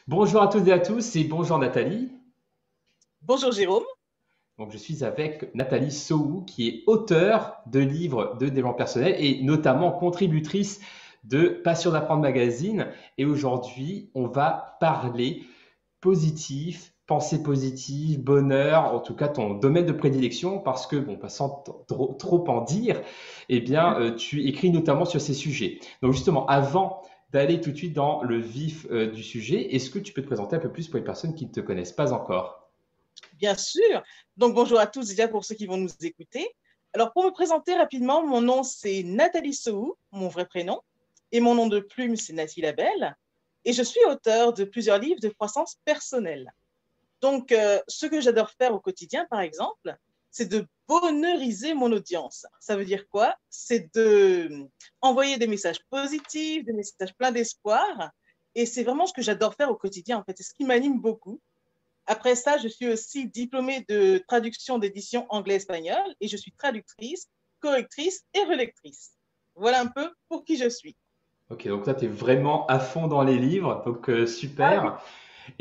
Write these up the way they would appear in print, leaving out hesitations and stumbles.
Bonjour à toutes et à tous et bonjour Nathalie. Bonjour Jérôme. Donc, je suis avec Nathalie Soou qui est auteure de livres de développement personnel et notamment contributrice de Passion d'apprendre magazine. Et aujourd'hui, on va parler positif, pensée positive, bonheur, en tout cas ton domaine de prédilection parce que, bon, sans trop en dire, eh bien, tu écris notamment sur ces sujets. Donc justement, avant d'aller tout de suite dans le vif du sujet, est-ce que tu peux te présenter un peu plus pour les personnes qui ne te connaissent pas encore? Bien sûr. Donc bonjour à tous déjà pour ceux qui vont nous écouter. Alors pour me présenter rapidement, mon nom c'est Nathalie Sohou, mon vrai prénom, et mon nom de plume c'est Nathalie Labelle, et je suis auteure de plusieurs livres de croissance personnelle. Donc ce que j'adore faire au quotidien, par exemple, c'est de bonheuriser mon audience. Ça veut dire quoi? C'est de envoyer des messages positifs, des messages pleins d'espoir, et c'est vraiment ce que j'adore faire au quotidien en fait. C'est ce qui m'anime beaucoup. Après ça, je suis aussi diplômée de traduction d'édition anglais-espagnol et je suis traductrice, correctrice et relectrice. Voilà un peu pour qui je suis. Ok, donc là, tu es vraiment à fond dans les livres, donc Ah oui. super.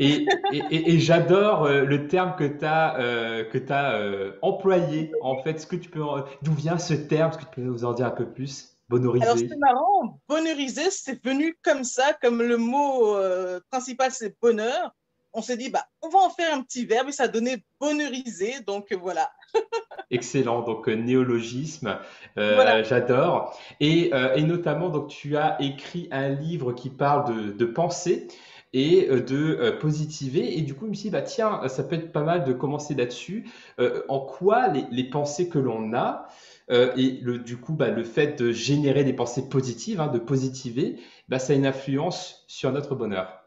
Et j'adore le terme que t'as employé. En fait, d'où vient ce terme? Est-ce que tu peux nous en dire un peu plus? Alors c'est Bonheurisé. marrant, bonheuriser, c'est venu comme ça, comme le mot principal c'est bonheur. On s'est dit, bah, on va en faire un petit verbe et ça a donné bonheuriser. Donc voilà. Excellent, donc néologisme, Voilà. j'adore. Et notamment, donc tu as écrit un livre qui parle de pensée et de positiver. Et du coup, je me suis dit, bah tiens, ça peut être pas mal de commencer là-dessus. En quoi les pensées que l'on a du coup, bah, le fait de générer des pensées positives, hein, de positiver, bah, ça a une influence sur notre bonheur.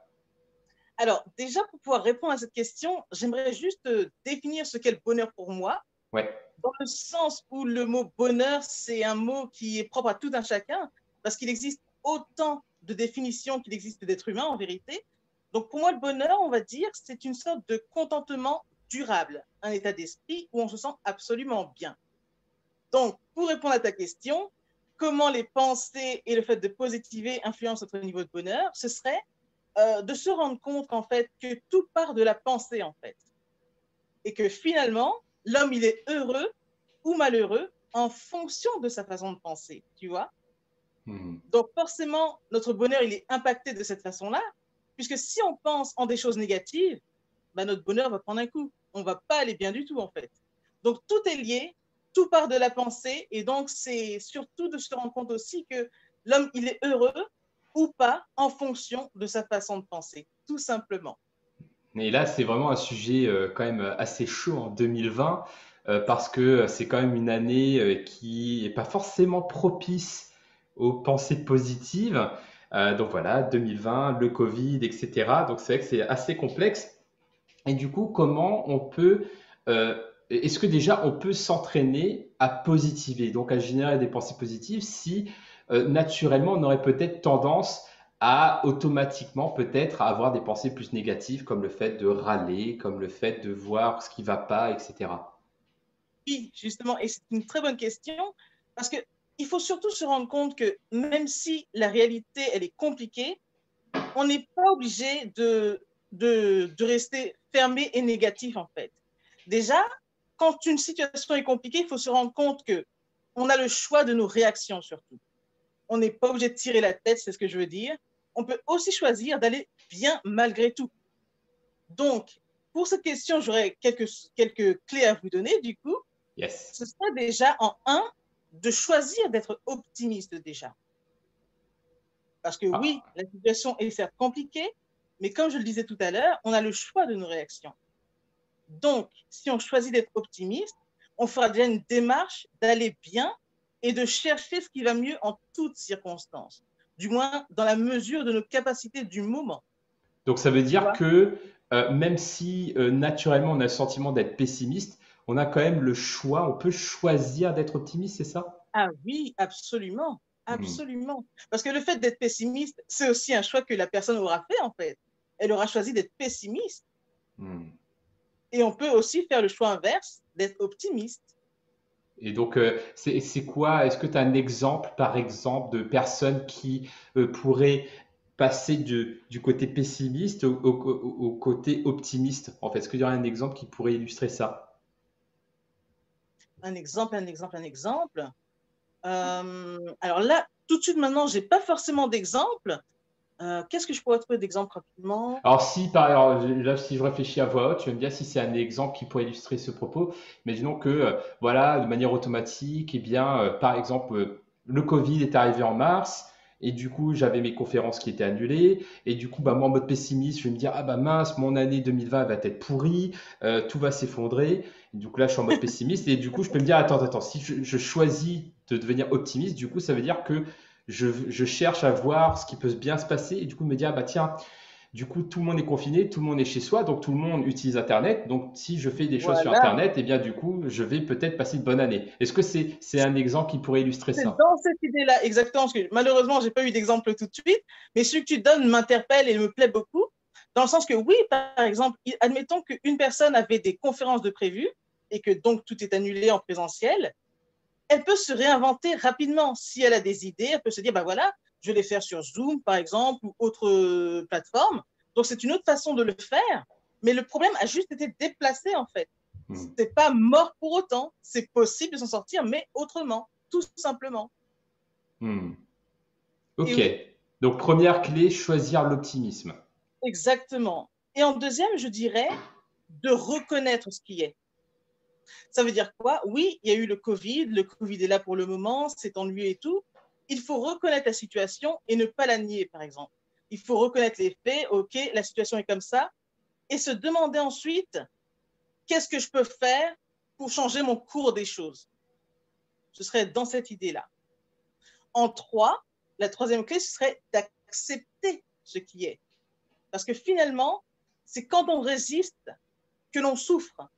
Alors déjà, pour pouvoir répondre à cette question, j'aimerais juste définir ce qu'est le bonheur pour moi. Ouais. Dans le sens où le mot bonheur, c'est un mot qui est propre à tout un chacun, parce qu'il existe autant de définitions qu'il existe d'êtres humains en vérité. Donc pour moi, le bonheur, on va dire, c'est une sorte de contentement durable, un état d'esprit où on se sent absolument bien. Donc, pour répondre à ta question, comment les pensées et le fait de positiver influencent notre niveau de bonheur, ce serait de se rendre compte qu'en fait, que tout part de la pensée en fait. Et que finalement, l'homme, il est heureux ou malheureux en fonction de sa façon de penser, tu vois. Mhm. Donc forcément, notre bonheur, il est impacté de cette façon-là, puisque si on pense en des choses négatives, ben, notre bonheur va prendre un coup. On ne va pas aller bien du tout, en fait. Donc tout est lié, tout part de la pensée, et donc c'est surtout de se rendre compte aussi que l'homme, il est heureux ou pas en fonction de sa façon de penser, tout simplement. Et là, c'est vraiment un sujet quand même assez chaud en 2020 parce que c'est quand même une année qui n'est pas forcément propice aux pensées positives. Donc voilà, 2020, le Covid, etc. Donc c'est vrai que c'est assez complexe. Et du coup, comment on peut, est-ce que déjà on peut s'entraîner à positiver, donc à générer des pensées positives si naturellement on aurait peut-être tendance à automatiquement peut-être avoir des pensées plus négatives comme le fait de râler, comme le fait de voir ce qui ne va pas, etc. Oui, justement, et c'est une très bonne question, parce que il faut surtout se rendre compte que même si la réalité, elle est compliquée, on n'est pas obligé de rester fermé et négatif, en fait. Déjà, quand une situation est compliquée, il faut se rendre compte que on a le choix de nos réactions, surtout. On n'est pas obligé de tirer la tête, c'est ce que je veux dire. On peut aussi choisir d'aller bien malgré tout. Donc, pour cette question, j'aurais quelques clés à vous donner, du coup. Yes. Ce serait déjà en un de choisir d'être optimiste déjà. Parce que oui, Ah, la situation est certes compliquée, mais comme je le disais tout à l'heure, on a le choix de nos réactions. Donc, si on choisit d'être optimiste, on fera déjà une démarche d'aller bien et de chercher ce qui va mieux en toutes circonstances, du moins dans la mesure de nos capacités du moment. donc ça veut Tu dire vois? que même si naturellement on a le sentiment d'être pessimiste, on a quand même le choix, on peut choisir d'être optimiste, c'est ça? Ah oui, absolument, Hmm. absolument. Parce que le fait d'être pessimiste, c'est aussi un choix que la personne aura fait en fait. Elle aura choisi d'être pessimiste. Hmm. Et on peut aussi faire le choix inverse, d'être optimiste. Et donc, c'est quoi? Est-ce que tu as un exemple, par exemple, de personnes qui pourraient passer du côté pessimiste au côté optimiste, en fait. Est-ce qu'il y aurait un exemple qui pourrait illustrer ça? Un exemple, un exemple, un exemple. Alors là, tout de suite maintenant, j'ai pas forcément d'exemple. Qu'est-ce que je pourrais trouver d'exemple rapidement? Alors, alors, là, si je réfléchis à voix haute, tu vas me dire si c'est un exemple qui pourrait illustrer ce propos. Mais disons que, voilà, de manière automatique, eh bien, par exemple, le Covid est arrivé en mars, et du coup, j'avais mes conférences qui étaient annulées, et du coup, bah, moi, en mode pessimiste, je vais me dire, ah bah mince, mon année 2020 va être pourrie, tout va s'effondrer. Et du coup, là, je suis en mode pessimiste, et du coup, je peux me dire, attends, si je choisis de devenir optimiste, du coup, ça veut dire que je cherche à voir ce qui peut bien se passer, et du coup, me dire, ah bah tiens, du coup, tout le monde est confiné, tout le monde est chez soi, donc tout le monde utilise Internet. Donc, si je fais des choses sur Voilà. Internet, eh bien, du coup, je vais peut-être passer une bonne année. Est-ce que c'est un exemple qui pourrait illustrer C'est ça? dans cette idée-là, exactement, parce que malheureusement, je n'ai pas eu d'exemple tout de suite, mais celui que tu donnes m'interpelle et me plaît beaucoup, dans le sens que oui, par exemple, admettons qu'une personne avait des conférences de prévues et que donc tout est annulé en présentiel, elle peut se réinventer rapidement. Si elle a des idées, elle peut se dire, bah voilà, je vais les faire sur Zoom, par exemple, ou autre plateforme. Donc, c'est une autre façon de le faire, mais le problème a juste été déplacé, en fait. Hmm. C'est pas mort pour autant. C'est possible de s'en sortir, mais autrement, tout simplement. Hmm. Et Ok. oui, Donc, première clé, choisir l'optimisme. exactement. Et en deuxième, je dirais de reconnaître ce qui est. Ça veut dire quoi? Oui, il y a eu le Covid est là pour le moment, c'est ennuyé et tout. Il faut reconnaître la situation et ne pas la nier, par exemple. Il faut reconnaître les faits, ok, la situation est comme ça, et se demander ensuite, qu'est-ce que je peux faire pour changer mon cours des choses? Ce serait dans cette idée-là. En trois, la troisième clé, ce serait d'accepter ce qui est. Parce que finalement, c'est quand on résiste que l'on souffre.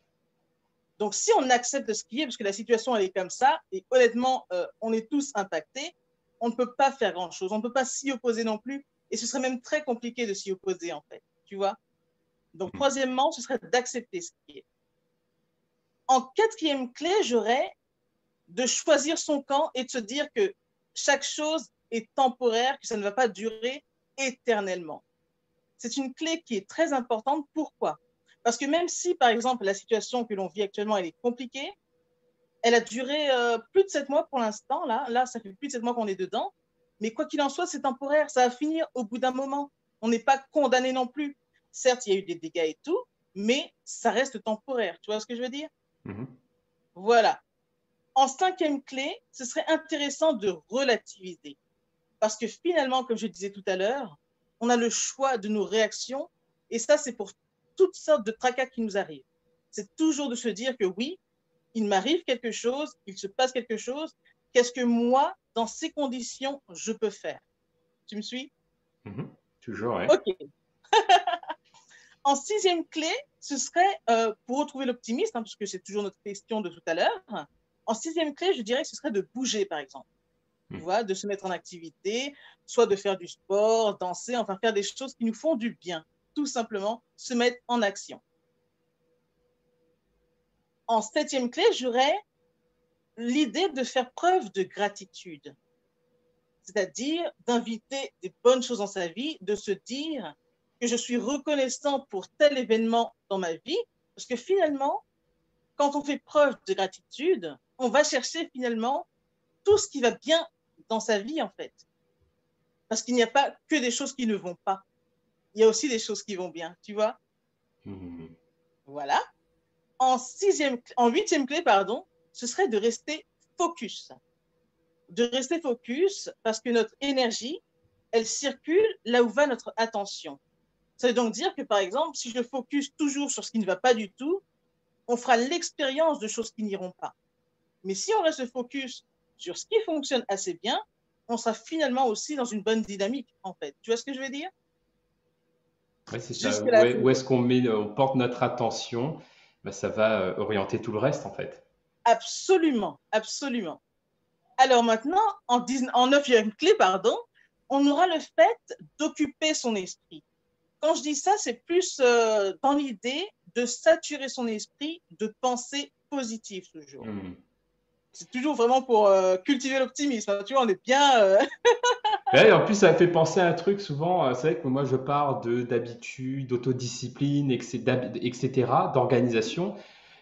Donc, si on accepte ce qui est, parce que la situation, elle est comme ça, et honnêtement, on est tous impactés, on ne peut pas faire grand-chose. On ne peut pas s'y opposer non plus. Et ce serait même très compliqué de s'y opposer, en fait. Tu vois? Donc, Hmm. troisièmement, ce serait d'accepter ce qui est. En quatrième clé, j'aurais de choisir son camp et de se dire que chaque chose est temporaire, que ça ne va pas durer éternellement. C'est une clé qui est très importante. Pourquoi? Parce que même si, par exemple, la situation que l'on vit actuellement, elle est compliquée, elle a duré plus de 7 mois pour l'instant. Là, ça fait plus de 7 mois qu'on est dedans. Mais quoi qu'il en soit, c'est temporaire. Ça va finir au bout d'un moment. On n'est pas condamné non plus. Certes, il y a eu des dégâts et tout, mais ça reste temporaire. Tu vois ce que je veux dire? Mhm. Voilà. En cinquième clé, ce serait intéressant de relativiser. Parce que finalement, comme je disais tout à l'heure, on a le choix de nos réactions. Et ça, c'est pour toutes sortes de tracas qui nous arrivent. C'est toujours de se dire que oui, il m'arrive quelque chose, il se passe quelque chose. Qu'est-ce que moi, dans ces conditions, je peux faire? Tu me suis? Mhm. Toujours, ouais. OK. En sixième clé, ce serait, pour retrouver l'optimisme, hein, puisque c'est toujours notre question de tout à l'heure, en sixième clé, je dirais que ce serait de bouger, par exemple. Tu Hmm. vois, de se mettre en activité, soit de faire du sport, danser, enfin faire des choses qui nous font du bien. Tout simplement, se mettre en action. En septième clé, j'aurais l'idée de faire preuve de gratitude, c'est-à-dire d'inviter des bonnes choses dans sa vie, de se dire que je suis reconnaissant pour tel événement dans ma vie, parce que finalement, quand on fait preuve de gratitude, on va chercher finalement tout ce qui va bien dans sa vie, en fait. Parce qu'il n'y a pas que des choses qui ne vont pas. Il y a aussi des choses qui vont bien, tu vois. Mhm. Voilà. En huitième clé, pardon, ce serait de rester focus. De rester focus parce que notre énergie, elle circule là où va notre attention. Ça veut donc dire que, par exemple, si je focus toujours sur ce qui ne va pas du tout, on fera l'expérience de choses qui n'iront pas. Mais si on reste focus sur ce qui fonctionne assez bien, on sera finalement aussi dans une bonne dynamique, en fait. Tu vois ce que je veux dire? Ouais, c'est ça. Jusque-là, Où est-ce qu'on met, on porte notre attention, bah, ça va orienter tout le reste, en fait. absolument, absolument. Alors maintenant, en neuvième clé, pardon, on aura le fait d'occuper son esprit. Quand je dis ça, c'est plus dans l'idée de saturer son esprit de pensées positives toujours. Hmm. c'est toujours vraiment pour cultiver l'optimisme. Hein. Tu vois, on est bien. Ouais, en plus, ça me fait penser à un truc souvent. C'est vrai que moi, je pars d'habitude, d'autodiscipline, etc., d'organisation.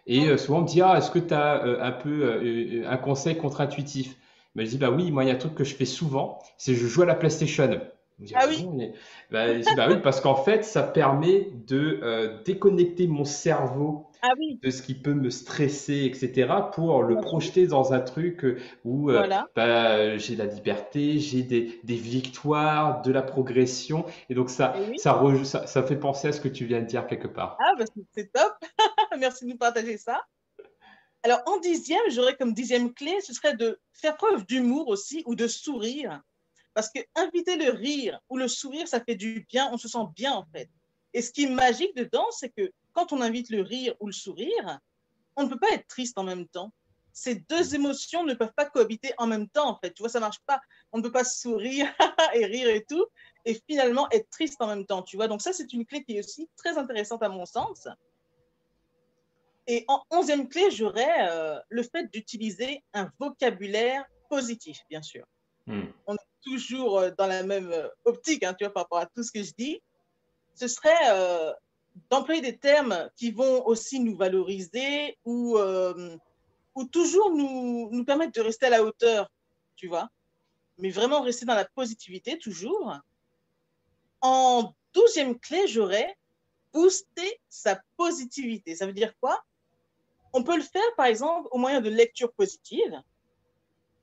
Et souvent, on me dit, ah, est-ce que tu as un peu un conseil contre-intuitif? Ben, je dis, bah oui, moi, il y a un truc que je fais souvent, c'est je joue à la PlayStation. On me dit, Ah ah oui, bon? Ben, je dis, bah oui, parce qu'en fait, ça permet de déconnecter mon cerveau ah oui, de ce qui peut me stresser, etc., pour le bien sûr. projeter dans un truc où Voilà. bah, j'ai la liberté, j'ai des victoires, de la progression. Et donc, Et oui. ça fait penser à ce que tu viens de dire quelque part. Ah, bah, c'est top. Merci de nous partager ça. Alors, en dixième, j'aurais comme dixième clé, ce serait de faire preuve d'humour aussi ou de sourire. Parce que inviter le rire ou le sourire, ça fait du bien, on se sent bien en fait. Et ce qui est magique dedans, c'est que quand on invite le rire ou le sourire, on ne peut pas être triste en même temps. Ces deux émotions ne peuvent pas cohabiter en même temps en fait. Tu vois, ça marche pas. On ne peut pas sourire et rire et tout, et finalement être triste en même temps. Tu vois, donc ça, c'est une clé qui est aussi très intéressante à mon sens. Et en onzième clé, j'aurais le fait d'utiliser un vocabulaire positif, bien sûr. Hmm. On est toujours dans la même optique, hein, tu vois, par rapport à tout ce que je dis. Ce serait d'employer des termes qui vont aussi nous valoriser ou toujours nous permettre de rester à la hauteur, tu vois, mais vraiment rester dans la positivité toujours. En douzième clé, j'aurais booster sa positivité. Ça veut dire quoi? On peut le faire, par exemple, au moyen de lecture positive,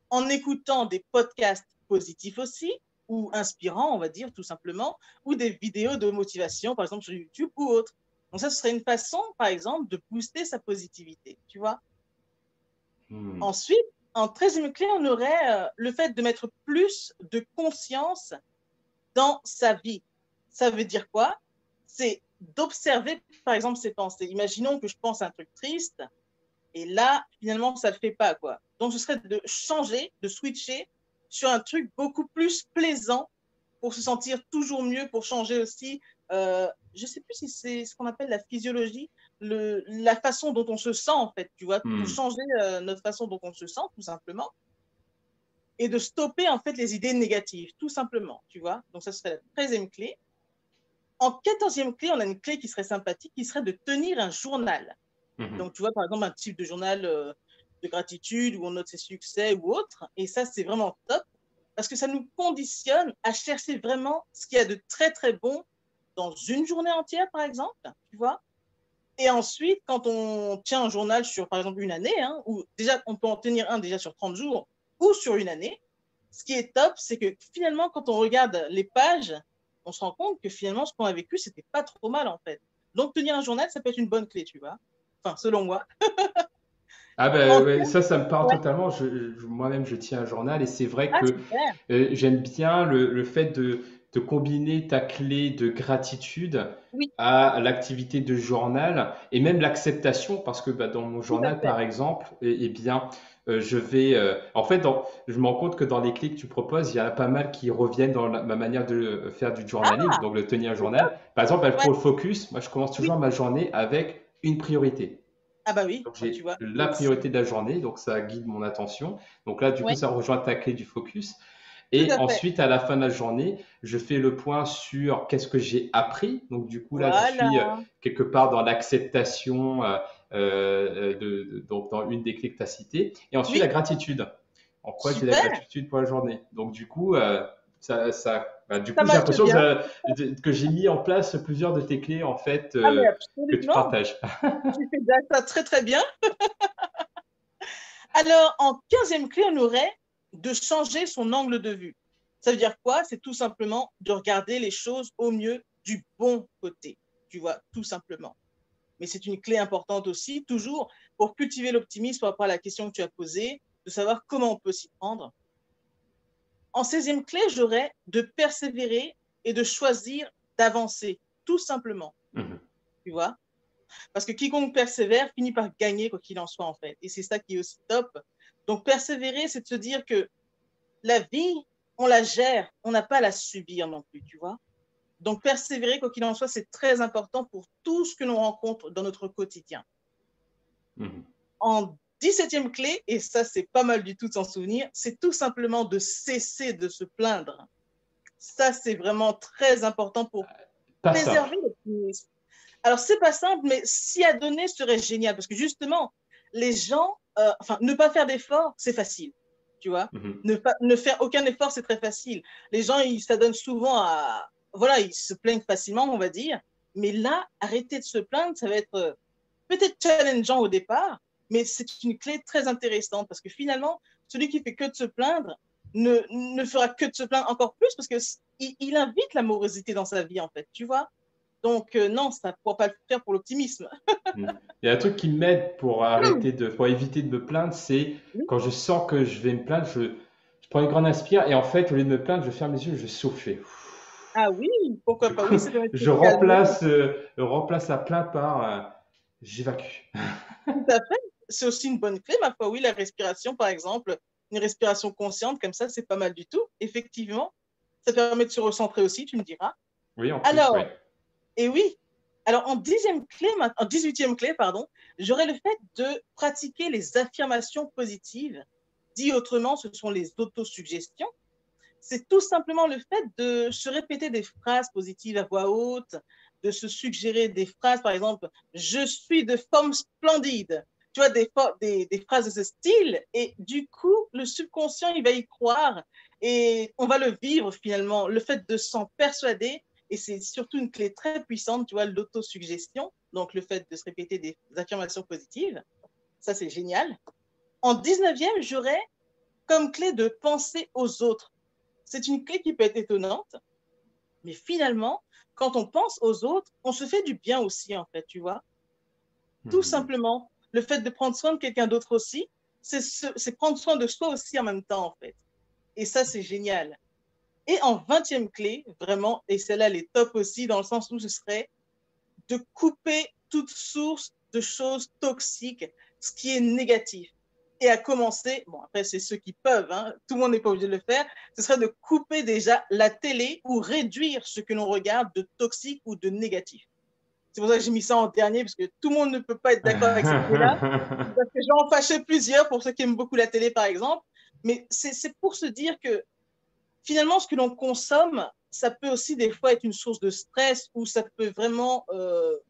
en écoutant des podcasts positifs aussi, ou inspirants, on va dire, tout simplement, ou des vidéos de motivation, par exemple, sur YouTube ou autre. Donc ça, ce serait une façon, par exemple, de booster sa positivité, tu vois. Hmm. Ensuite, en treizième clé, on aurait le fait de mettre plus de conscience dans sa vie. Ça veut dire quoi? C'est d'observer, par exemple, ses pensées. Imaginons que je pense à un truc triste, et là, finalement, ça ne le fait pas, quoi. Donc, ce serait de changer, de switcher sur un truc beaucoup plus plaisant pour se sentir toujours mieux, pour changer aussi. Je ne sais plus si c'est ce qu'on appelle la physiologie, la façon dont on se sent, en fait, tu vois, pour Hmm. changer notre façon dont on se sent, tout simplement, et de stopper, en fait, les idées négatives, tout simplement, tu vois. Donc, ça serait la treizième clé. En quatorzième clé, on a une clé qui serait sympathique, qui serait de tenir un journal. Mhm. Donc, tu vois, par exemple, un type de journal de gratitude où on note ses succès ou autre. Et ça, c'est vraiment top parce que ça nous conditionne à chercher vraiment ce qu'il y a de très, très bon dans une journée entière, par exemple, tu vois. Et ensuite, quand on tient un journal sur, par exemple, une année, hein, ou déjà, on peut en tenir un déjà sur 30 jours ou sur une année, ce qui est top, c'est que finalement, quand on regarde les pages, on se rend compte que finalement, ce qu'on a vécu, c'était pas trop mal, en fait. Donc, tenir un journal, ça peut être une bonne clé, tu vois. Enfin, selon moi. Ah ben En ouais, termes, ça me parle ouais. totalement. Moi-même, je tiens un journal et c'est vrai Ah, que super. j'aime bien le fait de combiner ta clé de gratitude Oui, à l'activité de journal et même l'acceptation parce que bah, dans mon tout à journal, fait. par exemple, eh bien, je vais... en fait, je me rends compte que dans les clés que tu proposes, il y en a pas mal qui reviennent dans ma manière de faire du journaling, Ah, donc de tenir un c'est journal. top. Par exemple, Ouais, pour le focus, moi, je commence oui. toujours ma journée avec une priorité. Ah bah oui, Donc bah, tu j'ai vois, moi la aussi. priorité de la journée, donc ça guide mon attention. Donc là, du coup, Oui, ça rejoint ta clé du focus. tout Et à fait. ensuite, à la fin de la journée, je fais le point sur qu'est-ce que j'ai appris. Donc du coup, là, je Voilà. suis quelque part dans l'acceptation, donc dans une des clés que tu as citées. Et ensuite, Oui, la gratitude. En quoi j'ai la super. gratitude pour la journée. Donc du coup, Ça j'ai matche l'impression bien. que j'ai mis en place plusieurs de tes clés, en fait, Ah, mais que tu absolument. partages. Tu fais déjà ça très, très bien. Alors, en quinzième clé, on aurait de changer son angle de vue. Ça veut dire quoi? C'est tout simplement de regarder les choses au mieux du bon côté. Tu vois, tout simplement. Mais c'est une clé importante aussi, toujours pour cultiver l'optimisme par rapport à la question que tu as posée, de savoir comment on peut s'y prendre. En seizième clé, j'aurais de persévérer et de choisir d'avancer, tout simplement, Mhm. tu vois. Parce que quiconque persévère finit par gagner, quoi qu'il en soit, en fait. Et c'est ça qui est aussi top. Donc, persévérer, c'est de se dire que la vie, on la gère, on n'a pas à la subir non plus, tu vois. Donc, persévérer, quoi qu'il en soit, c'est très important pour tout ce que l'on rencontre dans notre quotidien. Mhm. En 17e clé, et ça, c'est pas mal du tout de s'en souvenir, c'est tout simplement de cesser de se plaindre. Ça, c'est vraiment très important pour Pas simple. préserver l'optimisme. Alors, c'est pas simple, mais s'y adonner serait génial parce que justement, les gens, enfin, ne pas faire d'efforts, c'est facile, tu vois. Ne faire aucun effort, c'est très facile. Les gens, ils s'adonnent souvent à, voilà, ils se plaignent facilement, on va dire. Mais là, arrêter de se plaindre, ça va être peut-être challengeant au départ, mais c'est une clé très intéressante parce que finalement, celui qui fait que de se plaindre ne fera que de se plaindre encore plus parce qu'il invite la morosité dans sa vie, en fait, tu vois. Donc, non, ça ne pourra pas le faire pour l'optimisme. Mm. Il y a un truc qui m'aide pour pour éviter de me plaindre, c'est Oui. quand je sens que je vais me plaindre, je prends une grande inspire et en fait, au lieu de me plaindre, je ferme les yeux, je souffle. Ah oui, pourquoi Du pas, coup, oui, ça permet de se je calmer. remplace la plainte par j'évacue. Tout à fait. C'est aussi une bonne clé, ma foi. Oui, la respiration, par exemple, une respiration consciente, comme ça, c'est pas mal du tout. Effectivement, ça permet de se recentrer aussi, tu me diras. Oui, en plus, oui. Alors, et oui, alors en 18e clé, pardon, j'aurais le fait de pratiquer les affirmations positives. Dit autrement, ce sont les autosuggestions. C'est tout simplement le fait de se répéter des phrases positives à voix haute, de se suggérer des phrases, par exemple, je suis de forme splendide. Tu vois, des phrases de ce style. Et du coup, le subconscient, il va y croire et on va le vivre finalement. Le fait de s'en persuader, et c'est surtout une clé très puissante, tu vois, l'autosuggestion. Donc, le fait de se répéter des affirmations positives, ça, c'est génial. En 19e, j'aurais comme clé de penser aux autres. C'est une clé qui peut être étonnante, mais finalement, quand on pense aux autres, on se fait du bien aussi, en fait, tu vois. Tout Mhm. simplement, le fait de prendre soin de quelqu'un d'autre aussi, c'est prendre soin de soi aussi en même temps, en fait. Et ça, c'est génial. Et en 20e clé, vraiment, et celle-là, elle est top aussi, dans le sens où ce serait de couper toute source de choses toxiques, ce qui est négatif. Et à commencer, bon, après, c'est ceux qui peuvent, hein, tout le monde n'est pas obligé de le faire, ce serait de couper déjà la télé ou réduire ce que l'on regarde de toxique ou de négatif. C'est pour ça que j'ai mis ça en dernier, parce que tout le monde ne peut pas être d'accord avec cette clé-là, parce que j'en fâchais plusieurs pour ceux qui aiment beaucoup la télé, par exemple. Mais c'est pour se dire que finalement, ce que l'on consomme, ça peut aussi des fois être une source de stress ou ça peut vraiment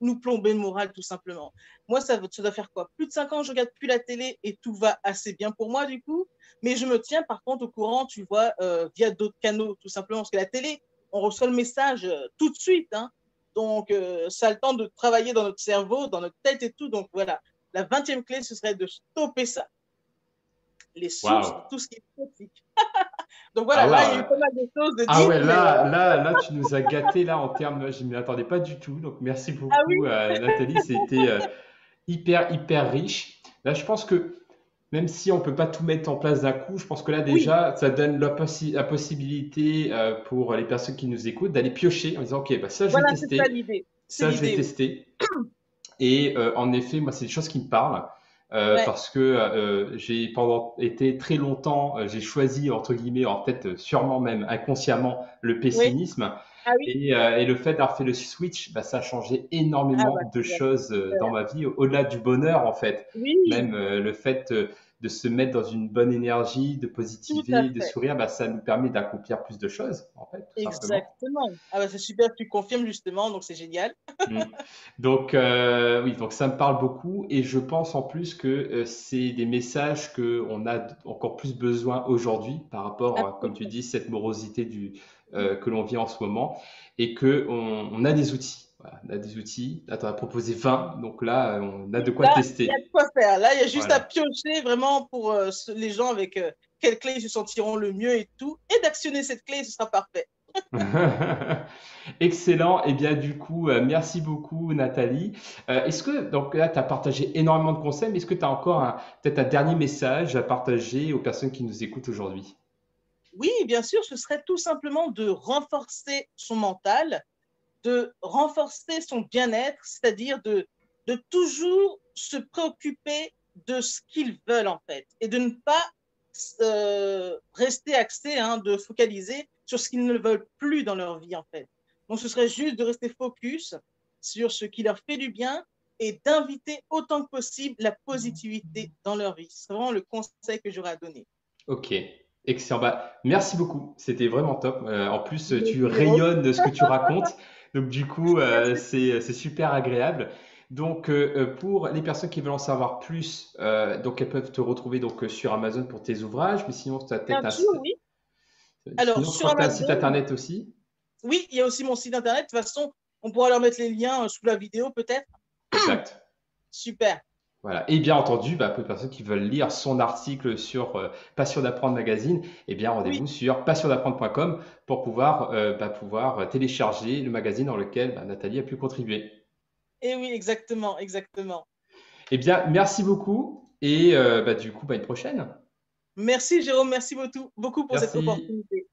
nous plomber le moral tout simplement. Moi, ça doit faire quoi? Plus de 5 ans, je regarde plus la télé et tout va assez bien pour moi du coup. Mais je me tiens par contre au courant, tu vois, via d'autres canaux tout simplement. Parce que la télé, on reçoit le message tout de suite. Hein. Donc, ça a le temps de travailler dans notre cerveau, dans notre tête et tout. Donc, voilà. La 20e clé, ce serait de stopper ça. Les sources Waouh. de tout ce qui est toxique. Donc Ah voilà, là, il y a eu ouais. pas mal de choses de Ah dites, ouais, mais là, tu nous as gâté là en termes, je ne m'y attendais pas du tout. Donc merci ah oui, beaucoup, Nathalie. C'était hyper riche. Là, je pense que même si on peut pas tout mettre en place d'un coup, je pense que là oui, déjà, ça donne la possibilité pour les personnes qui nous écoutent d'aller piocher en disant, OK, bah ça je vais voilà, c'est ça tester, l'idée. C'est ça je vais l'idée, oui. tester. Et en effet, moi, c'est des choses qui me parlent Ouais, parce que j'ai pendant été très longtemps, j'ai choisi entre guillemets, en peut-être sûrement même inconsciemment, le oui, pessimisme. ah oui, Et le fait d'avoir fait le switch, bah, ça a changé ah bah, énormément de tu vois, choses dans super. ma vie, au-delà du bonheur en fait. Oui, Même le fait de se mettre dans une bonne énergie, de tout à positiver, de fait. sourire, bah, ça nous permet d'accomplir plus de choses en fait, tout simplement. Exactement. Ah bah, c'est super, tu confirmes justement, donc c'est génial. Mm. Donc, oui, donc ça me parle beaucoup et je pense en plus que c'est des messages que on a encore plus besoin aujourd'hui par rapport, comme tu Absolument. dis, cette morosité que l'on vit en ce moment et que on a des outils. Voilà, on a des outils. Là, tu as proposé 20, donc là, on a de quoi Là, il y a de tester. quoi faire. Là, il y a juste à Voilà. piocher vraiment pour les gens avec quelle clé ils se sentiront le mieux et tout, et d'actionner cette clé, ce sera parfait. Excellent. Et bien, du coup, merci beaucoup, Nathalie. Est-ce que, donc là, tu as partagé énormément de conseils, mais est-ce que tu as encore peut-être un dernier message à partager aux personnes qui nous écoutent aujourd'hui? Oui, bien sûr, ce serait tout simplement de renforcer son mental, de renforcer son bien-être, c'est-à-dire de toujours se préoccuper de ce qu'ils veulent en fait et de ne pas rester axé, hein, de focaliser sur ce qu'ils ne veulent plus dans leur vie en fait. Donc ce serait juste de rester focus sur ce qui leur fait du bien et d'inviter autant que possible la positivité dans leur vie. C'est vraiment le conseil que j'aurais à donner. Ok, excellent. Bah, merci beaucoup. C'était vraiment top. En plus, tu Merci, Jérôme. rayonnes de ce que tu racontes. Donc, du coup, Merci. c'est super agréable. Donc, pour les personnes qui veulent en savoir plus, donc elles peuvent te retrouver donc sur Amazon pour tes ouvrages, mais sinon, tu as peut-être Bien un sûr, site. oui. Alors, Sinon, je sur crois que tu as un site Amazon, internet aussi. oui, il y a aussi mon site internet. De toute façon, on pourra leur mettre les liens sous la vidéo, peut-être. Exact. Super. Voilà. Et bien entendu, bah, pour les personnes qui veulent lire son article sur Passion d'apprendre magazine, eh bien Oui, rendez-vous sur passiondapprendre.com pour pouvoir télécharger le magazine dans lequel bah, Nathalie a pu contribuer. et oui, exactement, exactement. Eh bien, merci beaucoup et bah, du coup, bah, une prochaine. Merci, Jérôme. Merci beaucoup pour cette Merci. opportunité.